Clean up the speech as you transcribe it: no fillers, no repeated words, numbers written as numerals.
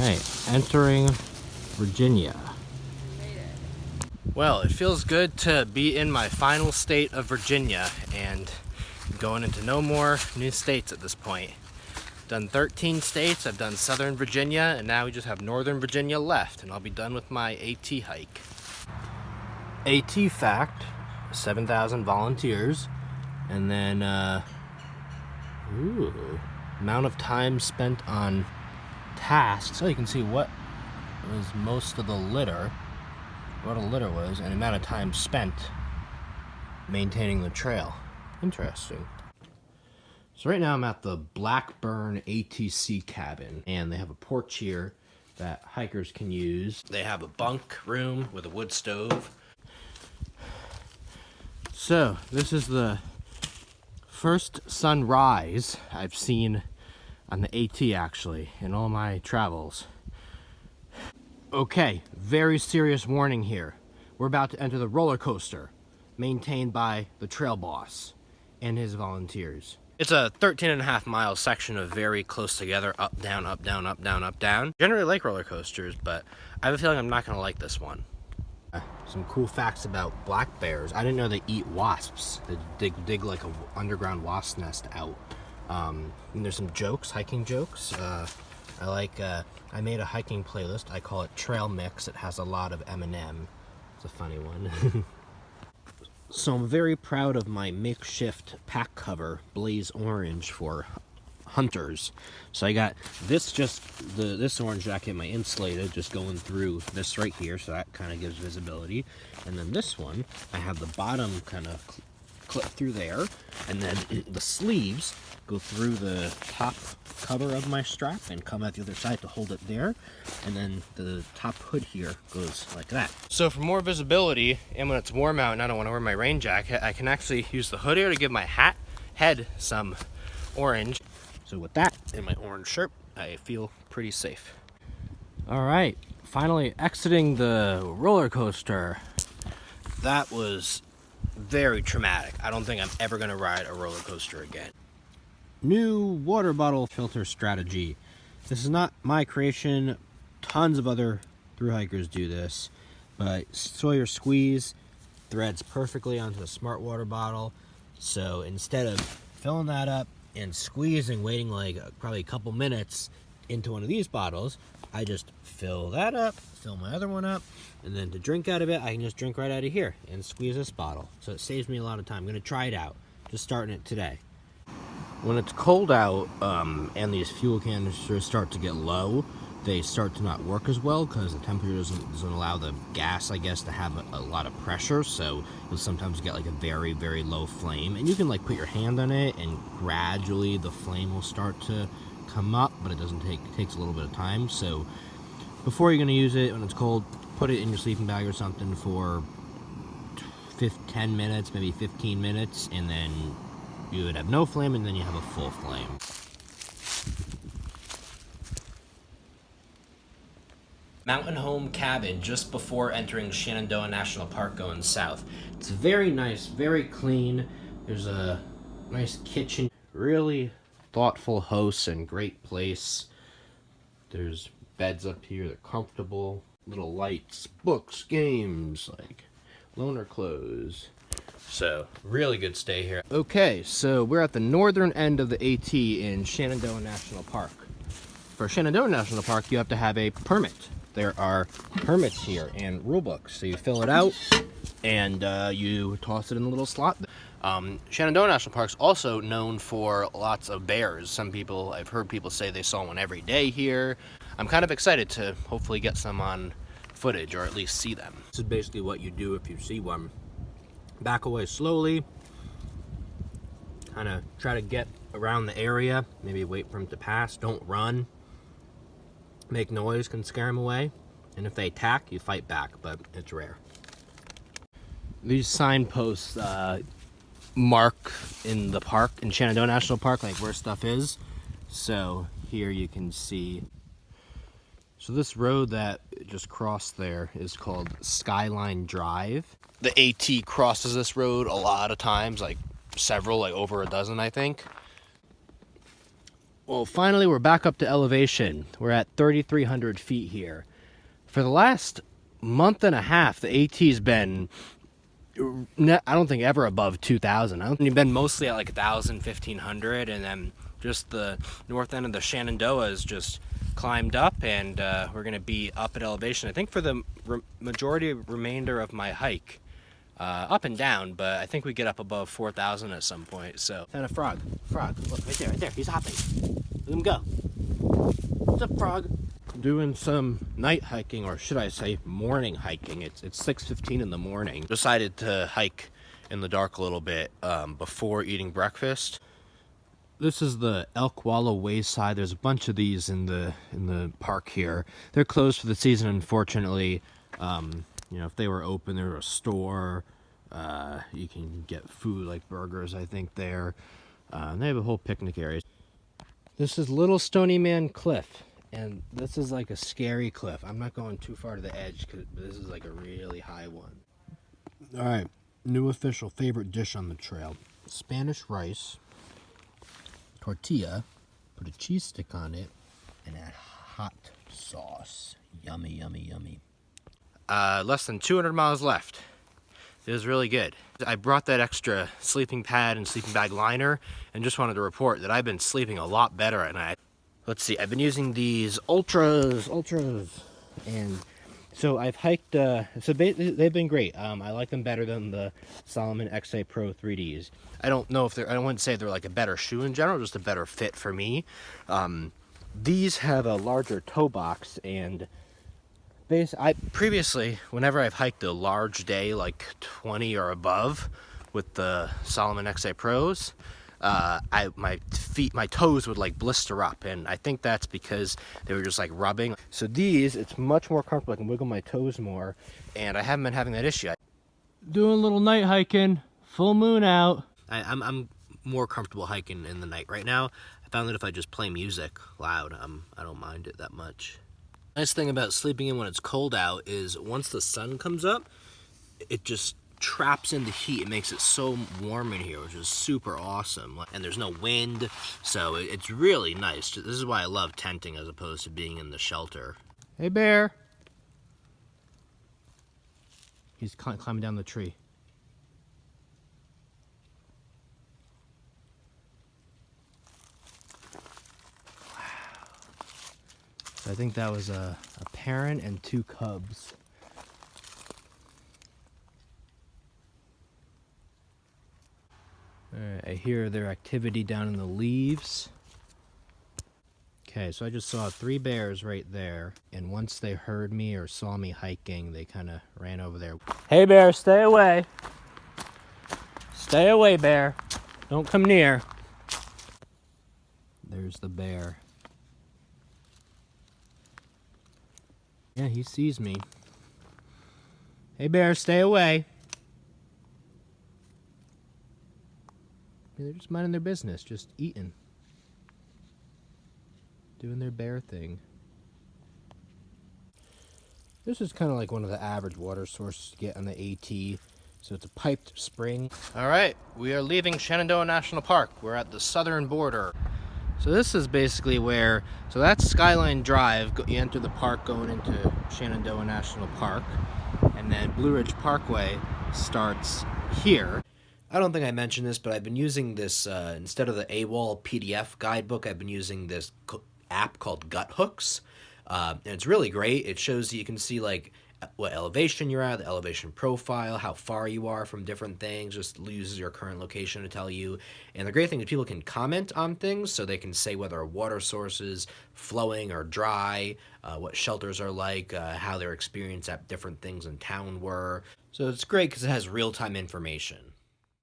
Alright, entering Virginia. Well, it feels good to be in my final state of Virginia and going into no more new states at this point. Done 13 states, I've done Southern Virginia, and now we just have Northern Virginia left, and I'll be done with my AT hike. AT fact, 7,000 volunteers, and then, amount of time spent on tasks. So you can see what was most of the litter, what a litter was, and the amount of time spent maintaining the trail. Interesting. So right now I'm at the Blackburn ATC cabin, and they have a porch here that hikers can use. They have a bunk room with a wood stove. So this is the first sunrise I've seen on the AT actually in all my travels. Okay, very serious warning here. We're about to enter the roller coaster maintained by the trail boss and his volunteers. It's a 13.5 mile section of very close together, up, down, up, down, up, down, up, down. Generally like roller coasters, but I have a feeling I'm not gonna like this one. Some cool facts about black bears. I didn't know they eat wasps. They dig like a underground wasp nest out. And there's some jokes, hiking jokes. I made a hiking playlist. I call it Trail Mix. It has a lot of Eminem. It's a funny one. So I'm very proud of my makeshift pack cover, Blaze Orange, for hunters. So I got this, this orange jacket, my insulated, just going through this right here, so that kind of gives visibility. And then this one, I have the bottom kind of clip through there, and then the sleeves go through the top cover of my strap and come out the other side to hold it there, and then the top hood here goes like that. So for more visibility, and when it's warm out and I don't want to wear my rain jacket, I can actually use the hood here to give my head some orange. So with that and my orange shirt, I feel pretty safe. All right, finally exiting the roller coaster. That was very traumatic. I don't think I'm ever gonna ride a roller coaster again. New water bottle filter strategy. This is not my creation. Tons of other thru-hikers do this, but Sawyer Squeeze threads perfectly onto a smart water bottle. So instead of filling that up and squeezing, waiting like probably a couple minutes into one of these bottles, I just fill that up, fill my other one up, and then to drink out of it, I can just drink right out of here and squeeze this bottle. So it saves me a lot of time. I'm gonna try it out, just starting it today. When it's cold out and these fuel canisters start to get low, they start to not work as well because the temperature doesn't allow the gas, I guess, to have a lot of pressure. So you'll sometimes get like a very, very low flame, and you can like put your hand on it and gradually the flame will start to come up, but it takes a little bit of time. So before you're gonna use it when it's cold, put it in your sleeping bag or something for 10 minutes, maybe 15 minutes, and then you would have no flame, and then you have a full flame. Mountain Home Cabin just before entering Shenandoah National Park going south. It's very nice, very clean. There's a nice kitchen, really thoughtful hosts and great place. There's beds up here, they're comfortable. Little lights, books, games, like loaner clothes. So, really good stay here. Okay, so we're at the northern end of the AT in Shenandoah National Park. For Shenandoah National Park, you have to have a permit. There are permits here and rule books. So you fill it out and you toss it in the little slot. Shenandoah National Park is also known for lots of bears. I've heard people say they saw one every day here. I'm kind of excited to hopefully get some on footage or at least see them. This is basically what you do if you see one. Back away slowly, kind of try to get around the area, maybe wait for them to pass, don't run, make noise, can scare them away, and if they attack, you fight back, but it's rare. These signposts mark in the park, in Shenandoah National Park, like where stuff is. So here you can see, so this road that just crossed there is called Skyline Drive. The AT crosses this road a lot of times, like several, like over a dozen, I think. Well, finally, we're back up to elevation. We're at 3,300 feet here. For the last month and a half, the AT's been, I don't think ever above 2,000. I don't think it's been mostly at like 1,000, 1,500, and then just the north end of the Shenandoah has just climbed up, and we're going to be up at elevation, I think, for the majority remainder of my hike. Up and down, but I think we get up above 4,000 at some point, so. And a frog. Frog. Look, right there. He's hopping. Let him go. What's up, frog? Doing some night hiking, or should I say morning hiking. It's 6:15 in the morning. Decided to hike in the dark a little bit before eating breakfast. This is the Elk Wallow Wayside. There's a bunch of these in the park here. They're closed for the season, unfortunately. You know, if they were open, they're a store. You can get food like burgers, I think, there. They have a whole picnic area. This is Little Stony Man Cliff, and this is like a scary cliff. I'm not going too far to the edge, because this is like a really high one. All right, new official favorite dish on the trail. Spanish rice, tortilla, put a cheese stick on it, and add hot sauce. Yummy, yummy, yummy. Less than 200 miles left. It was really good. I brought that extra sleeping pad and sleeping bag liner and just wanted to report that I've been sleeping a lot better at night. Let's see, I've been using these Ultras, and so I've hiked, so they've been great. I like them better than the Salomon XA Pro 3Ds. I don't know if I wouldn't say they're like a better shoe in general, just a better fit for me. These have a larger toe box, and previously, whenever I've hiked a large day, like 20 or above, with the Salomon XA Pros, my toes would like blister up, and I think that's because they were just like rubbing. So these, it's much more comfortable. I can wiggle my toes more, and I haven't been having that issue. Doing a little night hiking, full moon out. I'm more comfortable hiking in the night right now. I found that if I just play music loud, I don't mind it that much. Nice thing about sleeping in when it's cold out is once the sun comes up, it just traps in the heat. It makes it so warm in here, which is super awesome. And there's no wind, so it's really nice. This is why I love tenting as opposed to being in the shelter. Hey, bear. He's climbing down the tree. I think that was a parent and 2 cubs. Alright, I hear their activity down in the leaves. Okay, so I just saw 3 bears right there, and once they heard me or saw me hiking, they kind of ran over there. Hey, bear, stay away. Stay away, bear. Don't come near. There's the bear. Yeah, he sees me. Hey, bear, stay away. Yeah, they're just minding their business, just eating. Doing their bear thing. This is kind of like one of the average water sources you get on the AT. So it's a piped spring. All right, we are leaving Shenandoah National Park. We're at the southern border. So this is basically where, so that's Skyline Drive. You enter the park going into Shenandoah National Park, and then Blue Ridge Parkway starts here. I don't think I mentioned this, but I've been using this, instead of the AWOL PDF guidebook, I've been using this app called Gut Hooks, and it's really great. It shows you can see like what elevation you're at, the elevation profile, how far you are from different things, just uses your current location to tell you. And the great thing is people can comment on things, so they can say whether a water source is flowing or dry, what shelters are like, how their experience at different things in town were. So it's great because it has real-time information.